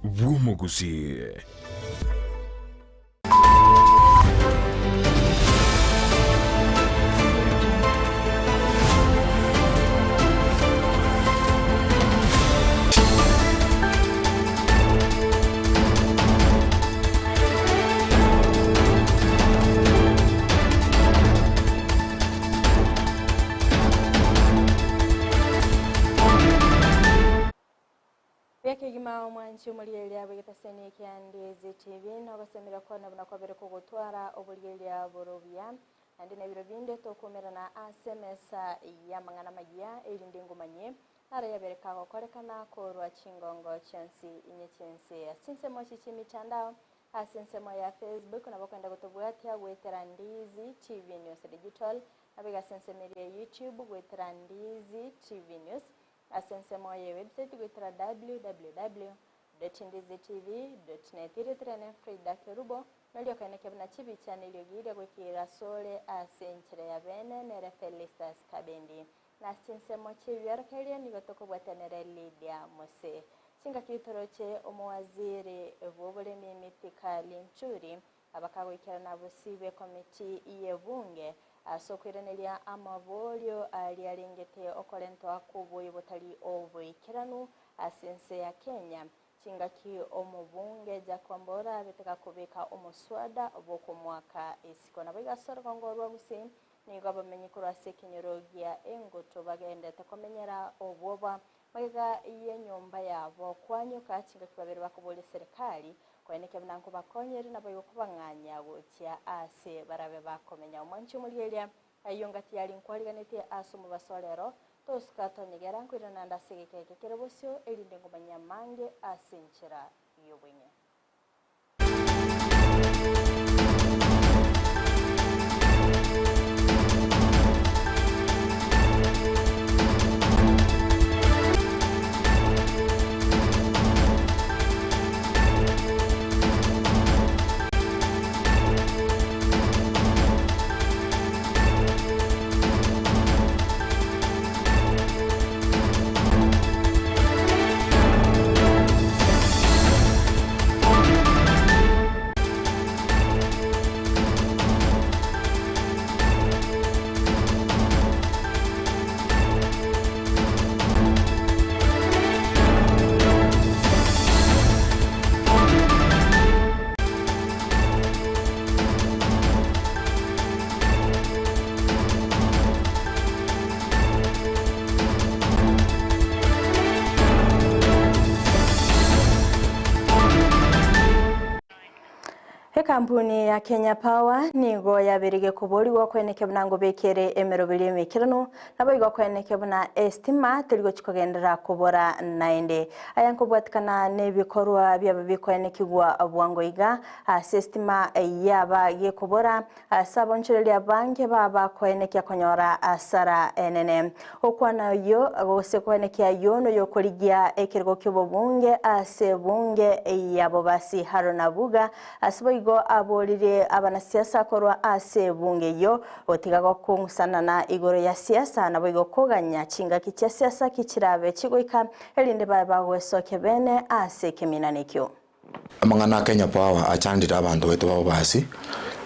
Gusii. Kigima mwanchi omuliyeli abwegetaseni kya Ndizi TV nobasemera kona bunakobere kugutwara obuliyeli aborobya andi na biro binde tokomera na SMS yamangana magia elinde ngumanye ara yabereka kokolekana korwa chingongo chensi inye chensi asinse mochi chimitandao asinse mo ya Facebook nabakwenda gutubwatia gwetera Ndizi TV News Digital abiga sense media YouTube gwetera Ndizi TV News asense moye website gwitira www.ndizitv.net iritirane FRIDAH KERUBO nalyo kaneke buna chibi channel yogire gwikira sole asenchire ya bene nere FELISTUS KABENDI na sense moche yarakalia ni gotoko bwatanere LYDIA MOSE chinga kitoroche omwaziri vobole mimitikali nchuri abakagwikira na busibe komiti yebunge asokwirenelia amavolyo alialingete okolento akubuye butali obuikiranu asense ya Kenya chingaki omubunge jakombora biteka kubika omuswada boko mwaka isiko nabiga sorongorwa Gusii ni gabamenyi kurase kinyorogya engoto bagende takomenyera obwoba baga iye nyumba yabo kwanyuka chingaki babiri bakubole serikali kweneke bnanko bakonyeri nabayo kubanganya gutya ase barabe bakomenya umwanchi mulyelia ayongati yali nkwaliganete aso mu basolero toskatonyegera nkwirana ndasegekeke kerebosyo elinde ngomanya mange asenchira yobwenye Kampuni ya Kenya Power nigo yabirige kuboliwa kweneke bunango bekere emerobili emikirano naboigo kweneke buna estima teligo chikogendera kubora naende ayanko bwatikana nebikorwa byababikwenekigwa bwangoiga estima yaba yekubora sabonchireli banke baba kweneke konyora asara enene okwana yo agose kweneke yono yokoligia ekirgo kyobunge ase bunge yabo basi harona buga asiboigo abolire abanasiasa korwa ase bunge yo otigago kungusana na igoro ya siasa naboigo koganya chinga kicha siasa kichirabe chigoika elinde baba wesoke bene ase keminanekyo amangana Kenya Power achandira abantu beto babo basi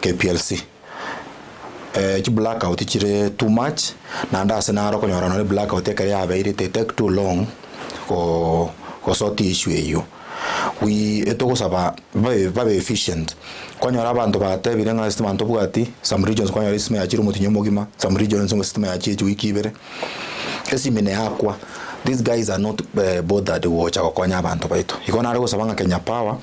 KPLC ki blackout chire too much na ndase na roko nyora no blackout ekari abeire take too long ko sort issue eyo we etogosaba babe efficient kwanyora abantu batebire nga system anto bwati some regions kwanyora system ya chiro mutinyo mogima some regions ngo system ya chichu wikibere esimene akwa these guys are not bothered watch akokonya abantu baito ikona ari gosaba nga Kenya Power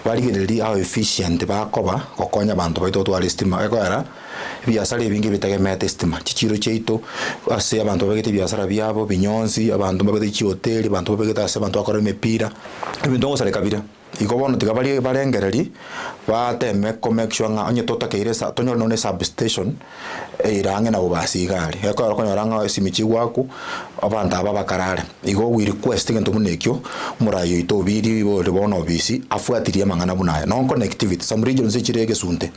barigiriri how efficient bakoba kokonya abantu baito twali system ekora biasara ebingi bitegemete system chichiro cheito ase abantu bagete biasara byabo binyonzi abantu bagete chi hotel abantu bagete ase abantu akora imepira ebintu ngosale kabira ikobono tikabali balengereri bateme connection nga onye totakeire sa tonyo none substation irange na ubasi gari ekora konyoranga simichi gwaku abantu aba bakarare igo we request ngento munekyo murayo itobiri bo bono bisi afuatirie mangana bunaya non connectivity some regions chirege sunte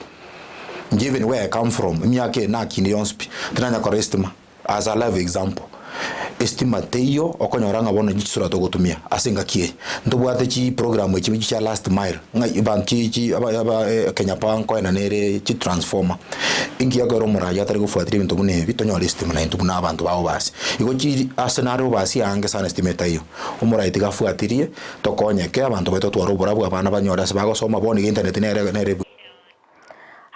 given where I come from miake na kini yonspi tinanya korestima as a live example estimate iyo okonyora ngabona gisura to gutumia asinga kie ndubwate chi program echi cha last mile ngai banchi aba Kenya Power ko na nere chi transformer ingi yagoro muraja tari gufuatira ibintu bune bitonyora estimate into buna abantu bawo basi iko chi scenario basi ange sana estimate iyo umuraiti gafuatirie tokonyeke abantu beto twarubura bwa bana banyora bagosoma boni internet nere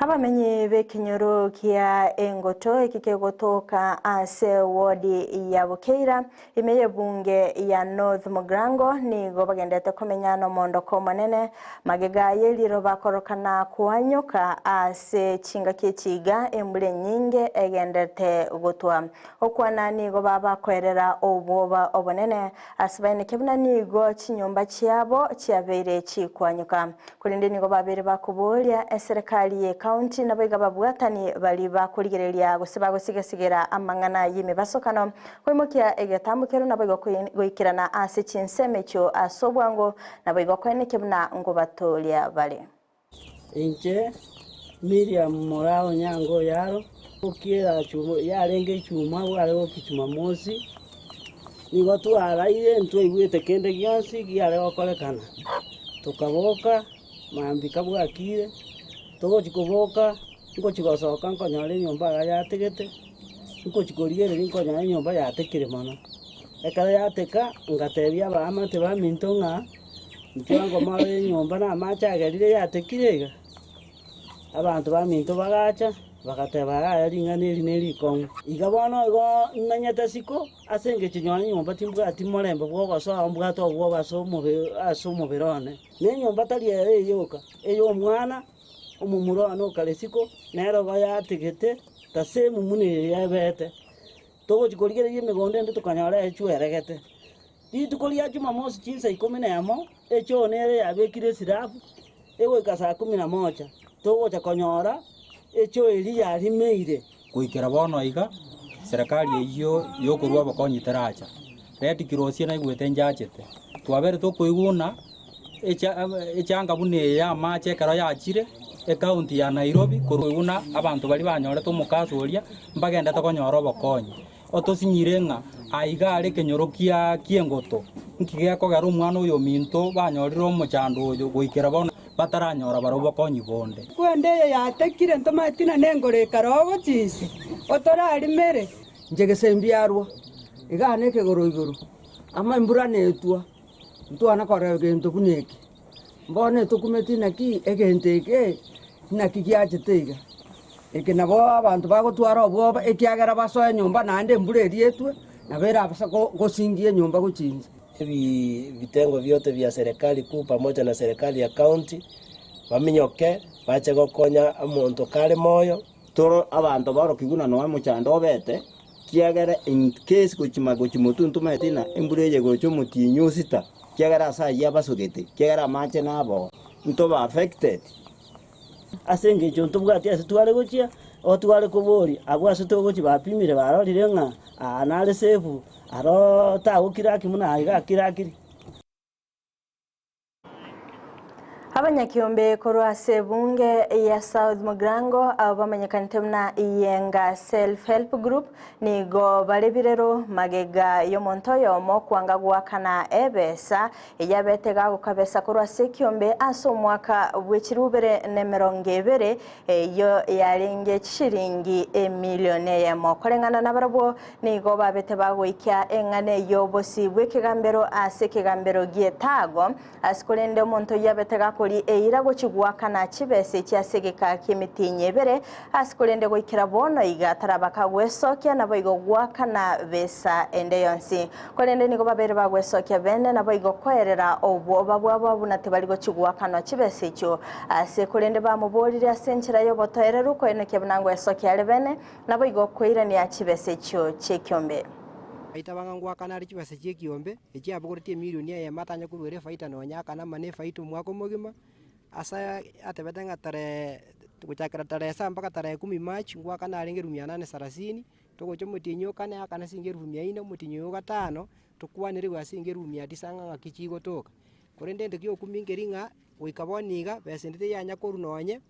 Abamenyi b'ekinyoro kia engoto ikikegotoka ase wodi ya Bukeira imeye bunge ya North Mugrango nigo bagendete kumenyana mondoko manene magega yeliro bakorokana kuanyoka ase chinga kichiga embule nyinge egendete gutwa okwana nigo baba kwerera oboba obonene asibane kebuna nigo chinyumba chiabo chiabeire chikwanyuka kulinde nigo babere bakubolia serikali ye county naboiga babwatani bali bakurigereria guseba gusigasigera amangana y'imibasokano kwimokia egetambukero naboiga goikirana ase CHINSA mecho asobwango naboiga kwenekebuna ngo batolia bale inche Miriam Morao nyango yaro ukiera chumo yarenge chuma wale okichuma MOSE nigo tu araire ntwe igwete kende gyansi gyare okolekana tukaboka mambika bwakire togo chikoboka ngo chigosoka nkonyore nyumba yategete ngo chikoriere nkonyore nyumba yatekire mono ekara yateka ngatebya abamate bamintonga ntiwango mare nyumba na macha agerire yatekirega abantu baminto bagacha bakateba yaringaneri nerikon igabano go nanyata siko asenge chinywa nyumba timbwa timorembo bwogoso ambwato bwobaso mobe aso berone ne nyumba tali yoka eyo mwana umumuro ano kalesiko nero go yategete tase mumune yabete togo chikorigere yemegonde ndo tukanyara echueregete ditukolia juma MOSE CHINSA 10 echo nere yabekire sirafu ewe kasa 11 togo chakonyora echo elia rimeire kuikira bono iga serikali iyo yokurwa bakonyiteracha reti kirosie na igwete njachete twabere tokuiguna echanga bune ya mache karo yachire county ya Nairobi kuiguna abantu bali banyore to mukasoria mbagenda tokonyora bokonyi otosinyirenga aiga ari kenyorokia kiengoto nkigya ko garu mwana uyo minto banyoriro muchando uyo guikira bono bataranyora barobo konyi bonde kwendeye yatekire ntomatina nengore karogo chisi otora alimere njegesembiarwa igane kegoro igoro ama imbura netwa ntwana kore gento kuneki mbone tukumetina ki egenteke nakikyajetega ekenabo abantu bagotwara obwoba ekiagera basoya nyumba nande mbure rietwe nabera abasa gosingie nyumba guchinza vitengo vyote vya serikali kuu pamoja na serikali ya county baminyoke bache gokonya omonto kale moyo toro abantu baro kiguna no amuchando bete kiagera in case gochimutuntu metina embureje gocho mutinyusita kiagera sa yabasugete kiagera mache nabo ntoba affected asenge chonto bwati asitwale gochia otwale kubori abwase togochi bapimire barorire nga anale sefu aro tawo kiraki muna aiga kirakiri Abanyakiombe korwase bunge ya South Mugrango abamenyekanite muna iyenga self-help group nigo balebirero magega yomontoyo mo kwanga gwakana ebesa eyabetega gukabesa korwase kiombe aso mwaka bwechirubere ne 20 yo yarenge shiringi emilione ya mokolengana nabarabo nigo babete bagwikya engane yobosi bwekigambero ase kigambero gietago asikolende monto yabetega kuri eirago chigwakana chibese chiasegeka kimitinyebere asikolende goikira bono igatara bakagwesokia nabo igogwakana besa ende yonsi kolende nigo babere bagwesokia bene nabo igokwerera obwoba bwabo bunate baligo chigwakana chibese cyo asikolende bamuborire asenchira yo botoereru kweneke bunango esokia lebene nabo igokwirania chibese cyo chekyombe Itabanga ngwakana ari chibase chekiombe echi abogortie milioni ya matanya kubere faita no nyaka na mane faito mwako mogima asa atebetenga tare tukuchakira tare sa mpaka tare 10 March ngwakana aringe 830 togocho mutinyo kana akana singe 400 mutinyo gatano tukwanire gwasinge 900 ngakichigo toka korende ndikyo kumingeringa wikaboniga besendete yanya korunonye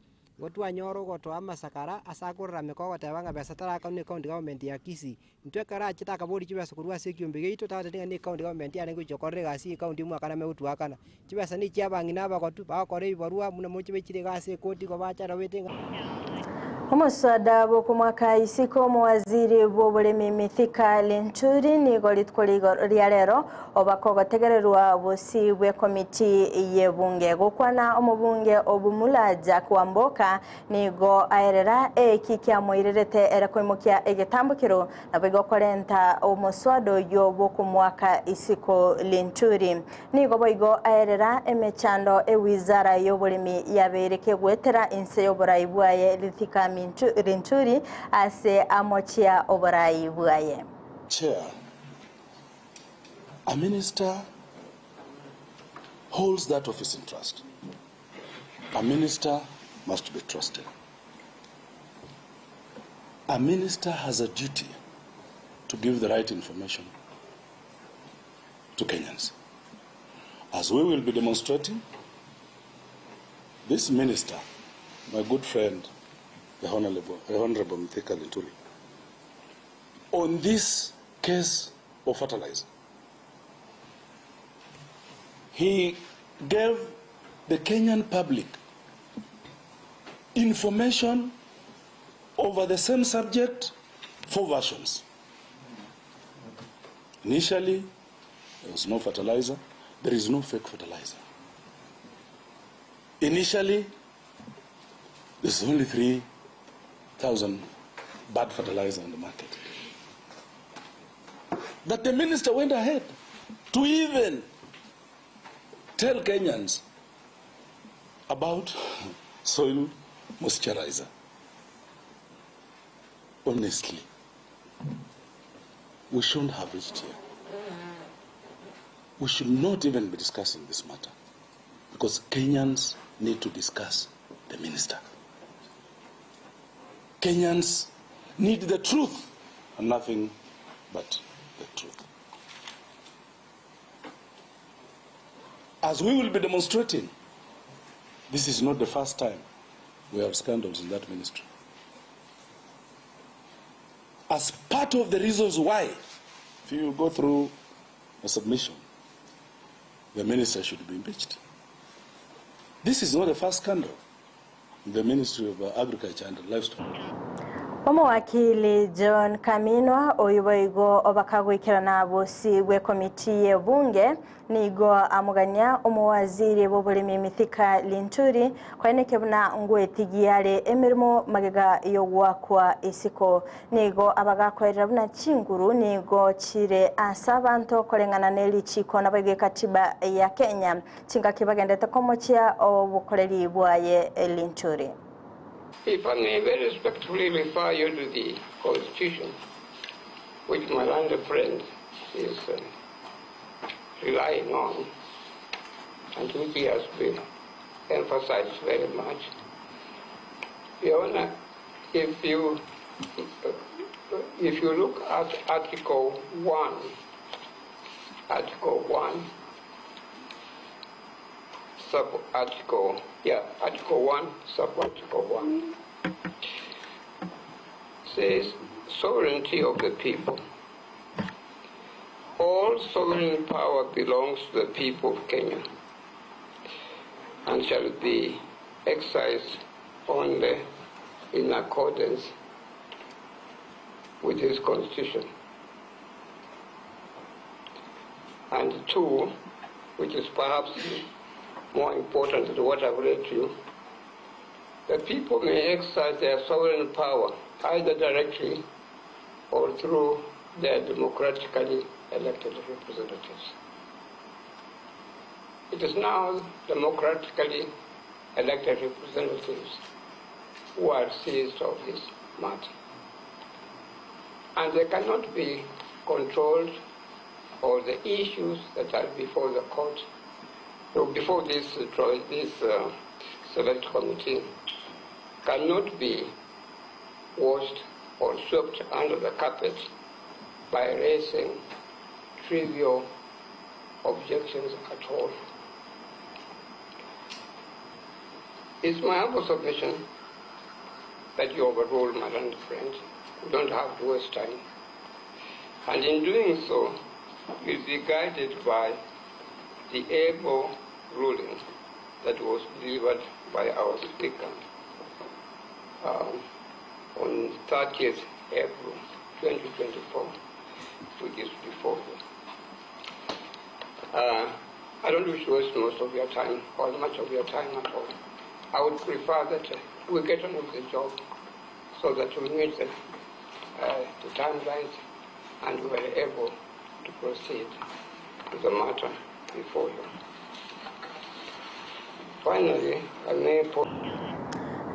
Gotua nyoro gotoa masakara asakura meko tebanga besa tara county government ya Kisii ntwekara chitaka bori chibesa kurwa sekiombe geito tata ni county government ya ngo chokore gasi county mu akana meutu akana chibesa ni chiabangi naba gotu ba kore barua muna mochibe chire gasi koti ko bachara wetenga. Omusada bw'okumwaka isiko muwaziri bw'obulimi Mithika Linturi nigo litkuligo lya lero obako gotegererwa busi bwe komiti y'ebunge gukwana omubunge obumulaja kwamboka nigo aerera ekikya moirerete erakoimukya egetambukiro nabigo korenta omuswado yo bw'okumwaka isiko Linturi nigo boigo aerera emechando ewizara y'obulimi yabereke gwetera inse y'oburayi bwaye Mithika Linturi ase amochia oborai bwaye. Chair, a minister holds that office in trust. A minister must be trusted. A minister has a duty to give the right information to Kenyans. As we will be demonstrating, this minister, my good friend, the Honorable Mithika Linturi, on this case of fertilizer, he gave the Kenyan public information over the same subject, 4 versions. Initially, there was no fertilizer. There is no fake fertilizer. Initially, there's only 3,000 bad fertilizer on the market. But the minister went ahead to even tell Kenyans about soil moisturizer. Honestly, we shouldn't have reached here. We should not even be discussing this matter because Kenyans need to discuss the minister. Kenyans need the truth and nothing but the truth. As we will be demonstrating, this is not the first time we have scandals in that ministry. As part of the reasons why, if you go through a submission, the minister should be impeached. This is not the first scandal in the Ministry of Agriculture and Livestock. Omowakili John Kaminwa oyiboigo obakagwikirana busi bwe komiti y'ebunge nigo amuganya omowaziri b'obulimi Mithika Linturi kweneke buna ngwetigiale emirimo magega yogwakwa isiko nigo abagakorera buna chinguru nigo chire asabanto kolengana nelichiko nabage katiba ya Kenya chinga kibagendete komochia obukoleri bwaye Linturi. If I may very respectfully refer you to the Constitution, which my learned friend is relying on, and which he has been emphasized very much. Your Honor, if you look at Article 1, Article 1, Article 1, Sub-Article 1, says sovereignty of the people. All sovereign power belongs to the people of Kenya and shall be exercised only in accordance with his constitution. And 2, which is perhaps more important than what I've read to you, the people may exercise their sovereign power either directly or through their democratically elected representatives. It is now democratically elected representatives who are seized of this matter. And they cannot be controlled, or the issues that are before the court, or before this select committee, cannot be washed or swept under the carpet by raising trivial objections at all. It's my humble submission that you overrule, Madam Friend. We don't have to waste time. And in doing so, you'll be guided by the able ruling that was delivered by our Speaker on 30th April 2024, which is before you. I don't wish to waste most of your time, or much of your time at all. I would prefer that we get on with the job so that we meet the timelines and we are able to proceed with the matter before you. Finally, I may put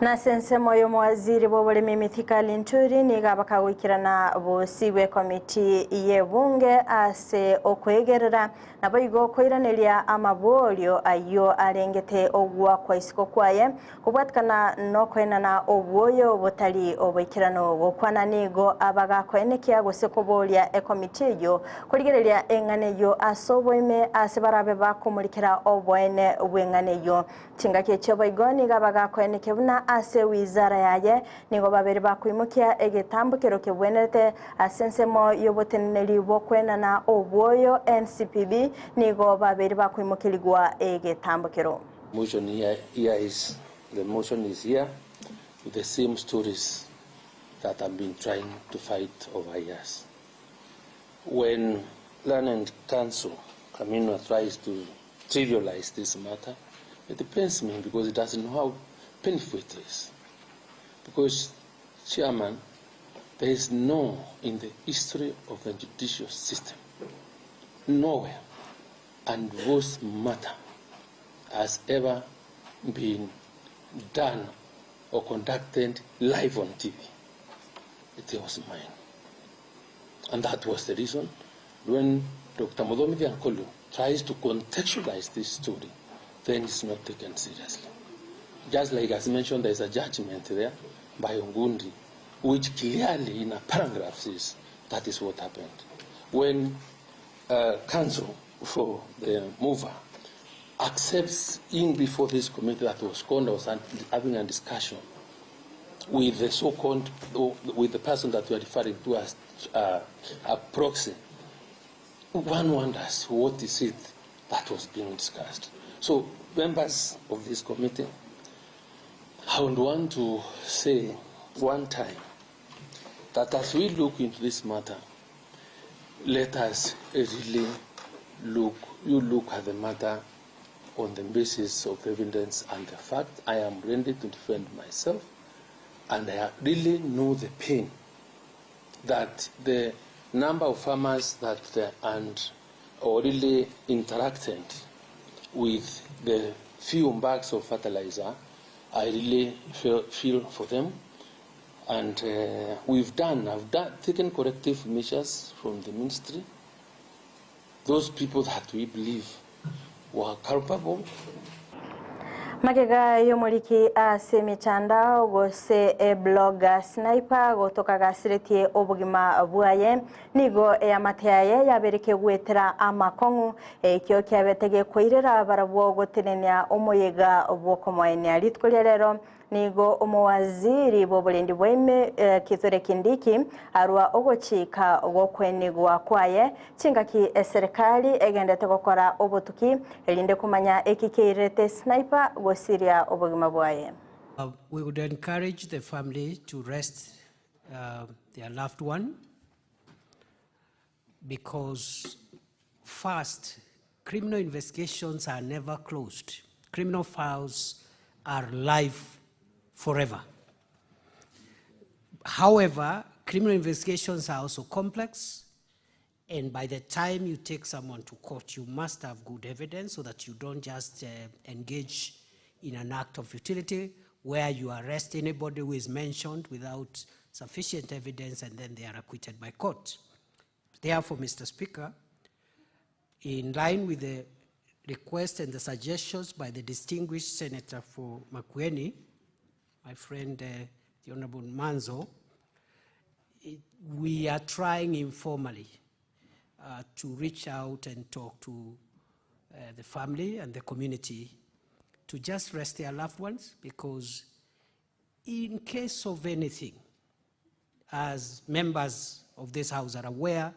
na sensemo y'omuwaziri bw'obulimi Mithika Nturi niga bakawikirana bosiibwe komiti y'ebunge ase okwegerera nabo igo okwiranirya amabolyo ayo arengete ogwa kwa isiko kwaye kubwatikana n'okwenana obwoyo butali obwikirano bw'okwana nigo abagakwenekia gose kubolya ekomiti eyo kurigererya engane yo asobweme ase barabe bakumulikira obwene bw'engane yo kingaki ekyo igo niga bagakweneke buna ase wizara yaye nigo babiri bakwimukia egetambukiro kebwenete asensemo yoboteneri bokwenana obwoyo NCPB nigo babiri bakwimukiligwa egetambukiro. Motion here is the motion is here with the same stories that I've been trying to fight over years. When Land Council Camino tries to trivialize this matter, it depends me because it doesn't know how painful it is. Because, Chairman, there is no in the history of the judicial system, nowhere, and this matter has ever been done or conducted live on TV. It was mine. And that was the reason when Dr. Muthomithia Nkulu tries to contextualize this story, then it's not taken seriously. Just like as mentioned, there's a judgment there by Ongundi, which clearly in a paragraph says that is what happened. When counsel for the mover accepts in before this committee that was called, was having a discussion with the so-called, with the person that we are referring to as a proxy, one wonders what is it that was being discussed. So, members of this committee, I would want to say one time that as we look into this matter, let us really look at the matter on the basis of evidence and the fact. I am ready to defend myself, and I really know the pain that the number of farmers that or really interacted with the few bags of fertilizer, I really feel for them. And I've taken corrective measures from the ministry. Those people that we believe were culpable. Magega yomuliki ase mitandao gose blogger sniper gotoka gasireti obugima bwaye nigo eyamateaye yabereke gwetera amakongu ekyo kyabetege koirera barabwo gotenenya omuyega bwokomoenya litkolya rero nigo omuwaziri bw'obulendi bw'eme Kithure Kindiki arwa ogochika ogokwenigwa kwaye chingaki serikali egendete gukora obutuki elinde kumanya ekikirete sniper gosiria obugima bwaye. We would encourage the family to rest their loved one, because first, criminal investigations are never closed. Criminal files are live forever. However, criminal investigations are also complex, and by the time you take someone to court, you must have good evidence so that you don't just engage in an act of futility where you arrest anybody who is mentioned without sufficient evidence and then they are acquitted by court. Therefore, Mr. Speaker, in line with the request and the suggestions by the distinguished Senator for Makueni, my friend, the Honorable Manzo, we are trying informally to reach out and talk to the family and the community to just rest their loved ones, because In case of anything, as members of this House are aware,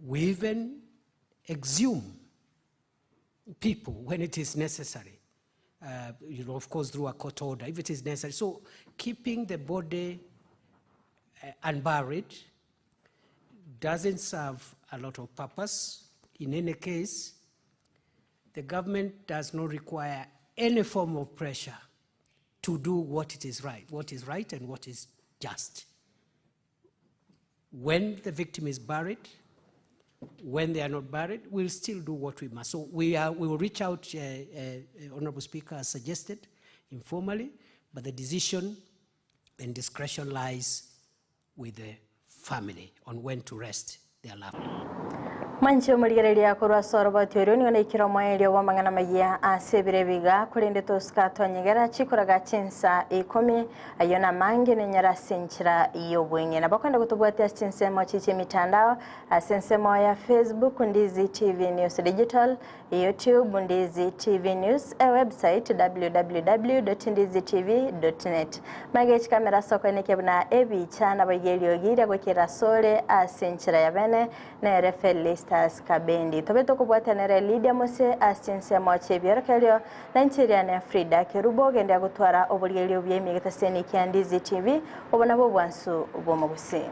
we even exhume people when it is necessary, of course, through a court order, if it is necessary. So keeping the body unburied doesn't serve a lot of purpose. In any case, the government does not require any form of pressure to do what is right and what is just. When the victim is buried, when they are not buried, we'll still do what we must. So we will reach out, Honorable Speaker has suggested, informally, but the decision and discretion lies with the family on when to rest their loved one. Manche muligereria kurwa sorba theory ni ikiro moelio wa mangana magia asebire biga kurinde toska tonyegera chikoraga CHINSA 10 ayona mange ne nyara senchira iyo bwenye na bakwenda kutubwatia CHINSA mo chiche mitandao asensemo ya Facebook Ndizi TV News Digital, YouTube Ndizi TV News, website www.ndizitv.net. Magech kamera soko ne kebna ebi chana bagelio gira gokira sole asenchira ya bene na FELISTUS KABENDI. Tobeto kubwatanira LYDIA MOSE CHINSA moche byerekelyo na nchiria na FRIDAH KERUBO genda gutwara obuligelio byemi gataseni kya Ndizi TV obona bo bwansu bomo Gusii.